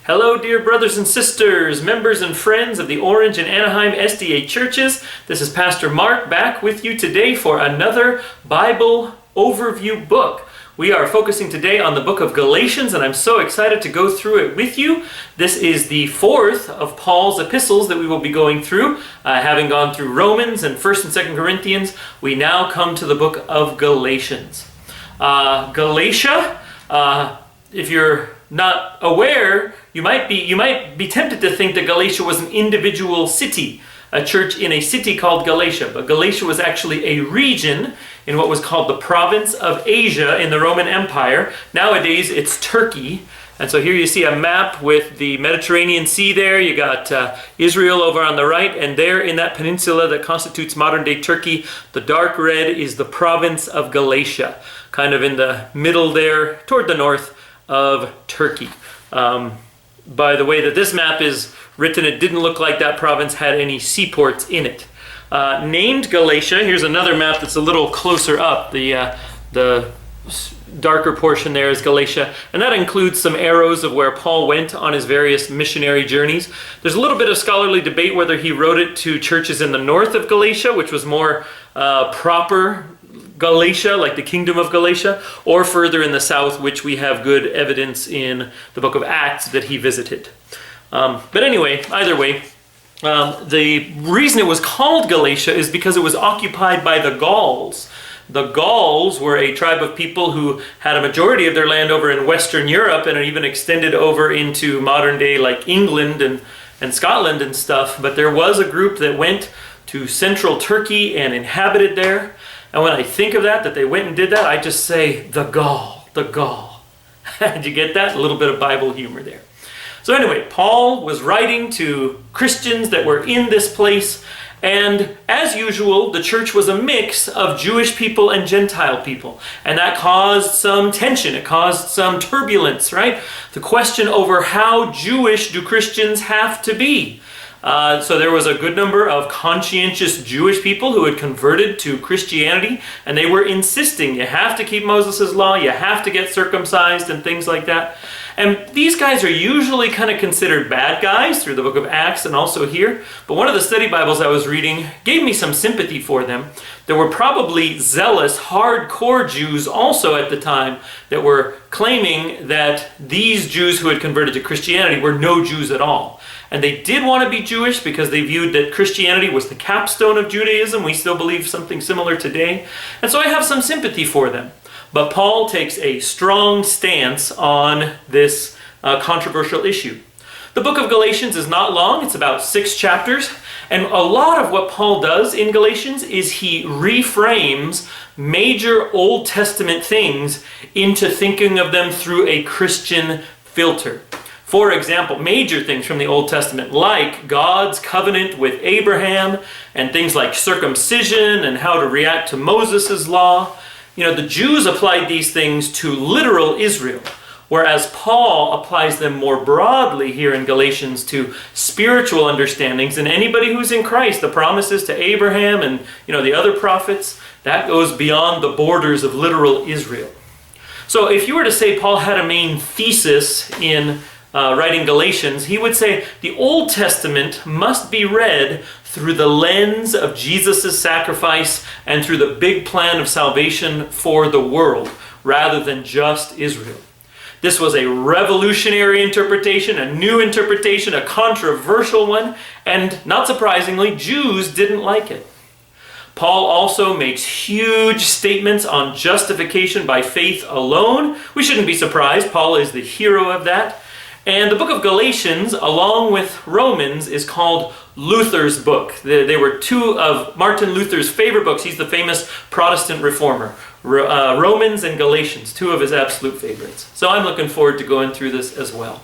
Hello, dear brothers and sisters, members and friends of the Orange and Anaheim SDA churches. This is Pastor Mark back with you today for another Bible overview book. We are focusing today on the book of Galatians, and I'm so excited to go through it with you. This is the fourth of Paul's epistles that we will be going through. Having gone through Romans and 1st and 2nd Corinthians, we now come to the book of Galatians. Galatia, if you're not aware, you might be tempted to think that Galatia was an individual city, a church in a city called Galatia. But Galatia was actually a region in what was called the province of Asia in the Roman Empire. Nowadays it's Turkey. And so here you see a map with the Mediterranean Sea there. You got Israel over on the right, and there in that peninsula that constitutes modern-day Turkey, the dark red is the province of Galatia, kind of in the middle there toward the north of Turkey. By the way that this map is written, it didn't look like that province had any seaports in it. Named Galatia, here's another map that's a little closer up. The darker portion there is Galatia, and that includes some arrows of where Paul went on his various missionary journeys. There's a little bit of scholarly debate whether he wrote it to churches in the north of Galatia, which was more proper Galatia, like the kingdom of Galatia, or further in the south, which we have good evidence in the book of Acts that he visited. But anyway, either way, the reason it was called Galatia is because it was occupied by the Gauls. The Gauls were a tribe of people who had a majority of their land over in Western Europe, and it even extended over into modern day like England and Scotland and stuff. But there was a group that went to central Turkey and inhabited there. And when I think of that they went and did that, I just say, the Gaul, the Gaul. Did you get that? A little bit of Bible humor there. So anyway, Paul was writing to Christians that were in this place, and as usual, the church was a mix of Jewish people and Gentile people, and that caused some tension, it caused some turbulence, right? The question over how Jewish do Christians have to be? So there was a good number of conscientious Jewish people who had converted to Christianity, and they were insisting you have to keep Moses' law, you have to get circumcised and things like that. And these guys are usually kind of considered bad guys through the book of Acts and also here. But one of the study Bibles I was reading gave me some sympathy for them. There were probably zealous, hardcore Jews also at the time that were claiming that these Jews who had converted to Christianity were no Jews at all. And they did want to be Jewish because they viewed that Christianity was the capstone of Judaism. We still believe something similar today. And so I have some sympathy for them. But Paul takes a strong stance on this controversial issue. The book of Galatians is not long. It's about 6 chapters. And a lot of what Paul does in Galatians is he reframes major Old Testament things into thinking of them through a Christian filter. For example, major things from the Old Testament, like God's covenant with Abraham, and things like circumcision and how to react to Moses' law. You know, the Jews applied these things to literal Israel, whereas Paul applies them more broadly here in Galatians to spiritual understandings. And anybody who's in Christ, the promises to Abraham and, the other prophets, that goes beyond the borders of literal Israel. So if you were to say Paul had a main thesis in writing Galatians, he would say the Old Testament must be read through the lens of Jesus' sacrifice and through the big plan of salvation for the world, rather than just Israel. This was a revolutionary interpretation, a new interpretation, a controversial one, and not surprisingly, Jews didn't like it. Paul also makes huge statements on justification by faith alone. We shouldn't be surprised. Paul is the hero of that. And the book of Galatians, along with Romans, is called Luther's book. They were 2 of Martin Luther's favorite books. He's the famous Protestant reformer. Romans and Galatians, 2 of his absolute favorites. So I'm looking forward to going through this as well.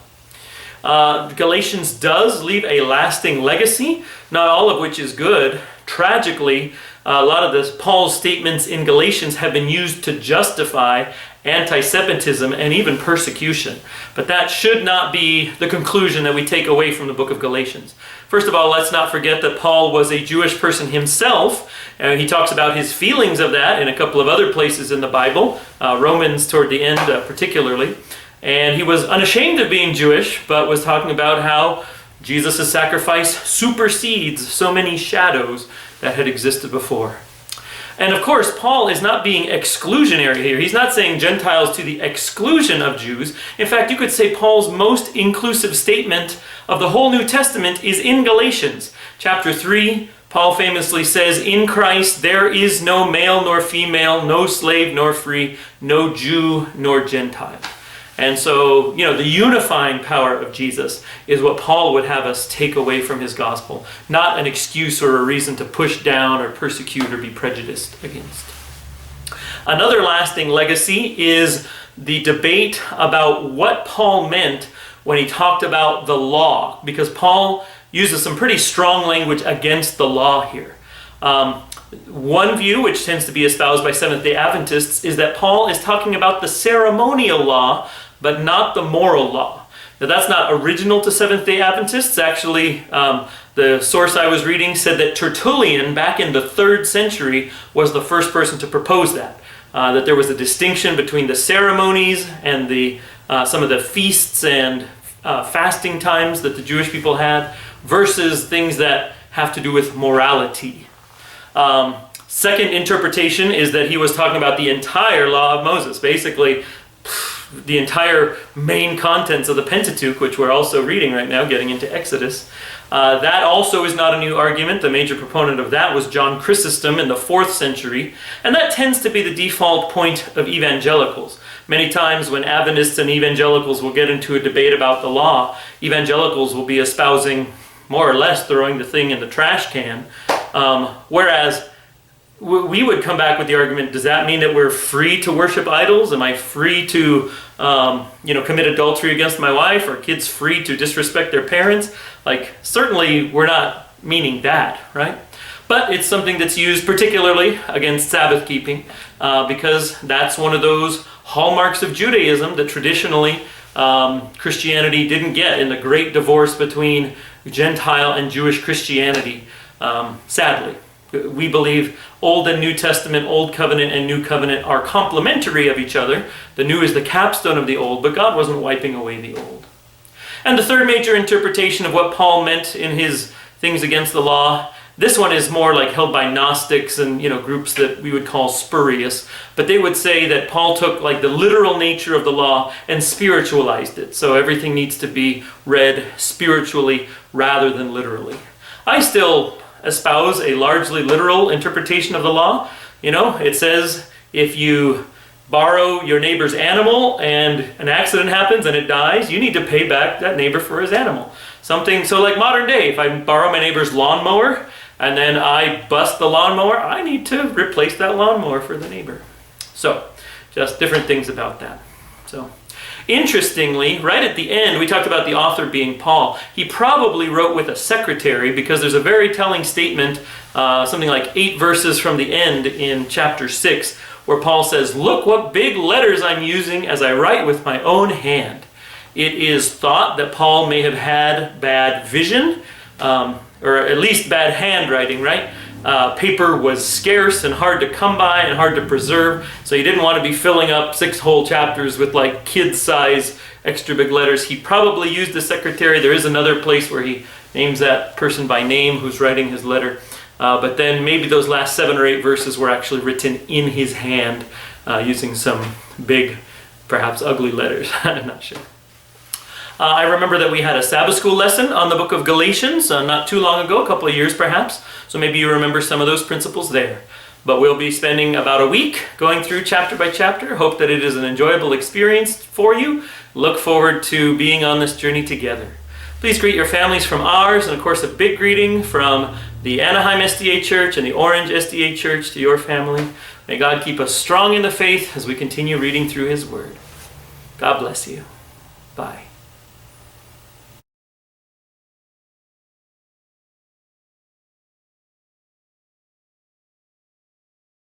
Galatians does leave a lasting legacy, not all of which is good. Tragically, a lot of Paul's statements in Galatians have been used to justify anti-Semitism and even persecution. But that should not be the conclusion that we take away from the book of Galatians. First of all, let's not forget that Paul was a Jewish person himself, and he talks about his feelings of that in a couple of other places in the Bible, Romans toward the end particularly. And he was unashamed of being Jewish, but was talking about how Jesus' sacrifice supersedes so many shadows that had existed before. And of course, Paul is not being exclusionary here. He's not saying Gentiles to the exclusion of Jews. In fact, you could say Paul's most inclusive statement of the whole New Testament is in Galatians. Chapter 3, Paul famously says, "In Christ there is no male nor female, no slave nor free, no Jew nor Gentile." And so, the unifying power of Jesus is what Paul would have us take away from his gospel, not an excuse or a reason to push down or persecute or be prejudiced against. Another lasting legacy is the debate about what Paul meant when he talked about the law, because Paul uses some pretty strong language against the law here. One view, which tends to be espoused by Seventh-day Adventists, is that Paul is talking about the ceremonial law, but not the moral law. Now, that's not original to Seventh-day Adventists. Actually, the source I was reading said that Tertullian, back in the 3rd century, was the first person to propose that. That there was a distinction between the ceremonies and some of the feasts and fasting times that the Jewish people had, versus things that have to do with morality. Second interpretation is that he was talking about the entire law of Moses, basically the entire main contents of the Pentateuch, which we're also reading right now, getting into Exodus. That also is not a new argument. The major proponent of that was John Chrysostom in the 4th century, and that tends to be the default point of evangelicals. Many times when Adventists and evangelicals will get into a debate about the law, evangelicals will be espousing, more or less throwing the thing in the trash can, whereas we would come back with the argument, does that mean that we're free to worship idols? Am I free to commit adultery against my wife? Are kids free to disrespect their parents? Certainly we're not meaning that, right? But it's something that's used particularly against Sabbath keeping, because that's one of those hallmarks of Judaism that traditionally Christianity didn't get in the great divorce between Gentile and Jewish Christianity, sadly. We believe Old and New Testament, Old Covenant and New Covenant are complementary of each other. The new is the capstone of the old, but God wasn't wiping away the old. And the third major interpretation of what Paul meant in his things against the law, this one is more held by Gnostics and groups that we would call spurious, but they would say that Paul took the literal nature of the law and spiritualized it. So everything needs to be read spiritually rather than literally. I still espouse a largely literal interpretation of the law. It says if you borrow your neighbor's animal and an accident happens and it dies, you need to pay back that neighbor for his animal. So like modern day, if I borrow my neighbor's lawnmower and then I bust the lawnmower, I need to replace that lawnmower for the neighbor. So just different things about that. So interestingly, right at the end, we talked about the author being Paul. He probably wrote with a secretary, because there's a very telling statement, something like 8 verses from the end in chapter 6, where Paul says, "Look what big letters I'm using as I write with my own hand." It is thought that Paul may have had bad vision, or at least bad handwriting, right? Paper was scarce and hard to come by and hard to preserve, so he didn't want to be filling up 6 whole chapters with kid-size extra big letters. He probably used a secretary. There is another place where he names that person by name who's writing his letter, but then maybe those last 7 or 8 verses were actually written in his hand using some big, perhaps ugly letters. I'm not sure. I remember that we had a Sabbath school lesson on the book of Galatians not too long ago, a couple of years perhaps, so maybe you remember some of those principles there. But we'll be spending about a week going through chapter by chapter. Hope that it is an enjoyable experience for you. Look forward to being on this journey together. Please greet your families from ours, and of course a big greeting from the Anaheim SDA Church and the Orange SDA Church to your family. May God keep us strong in the faith as we continue reading through His Word. God bless you. Bye.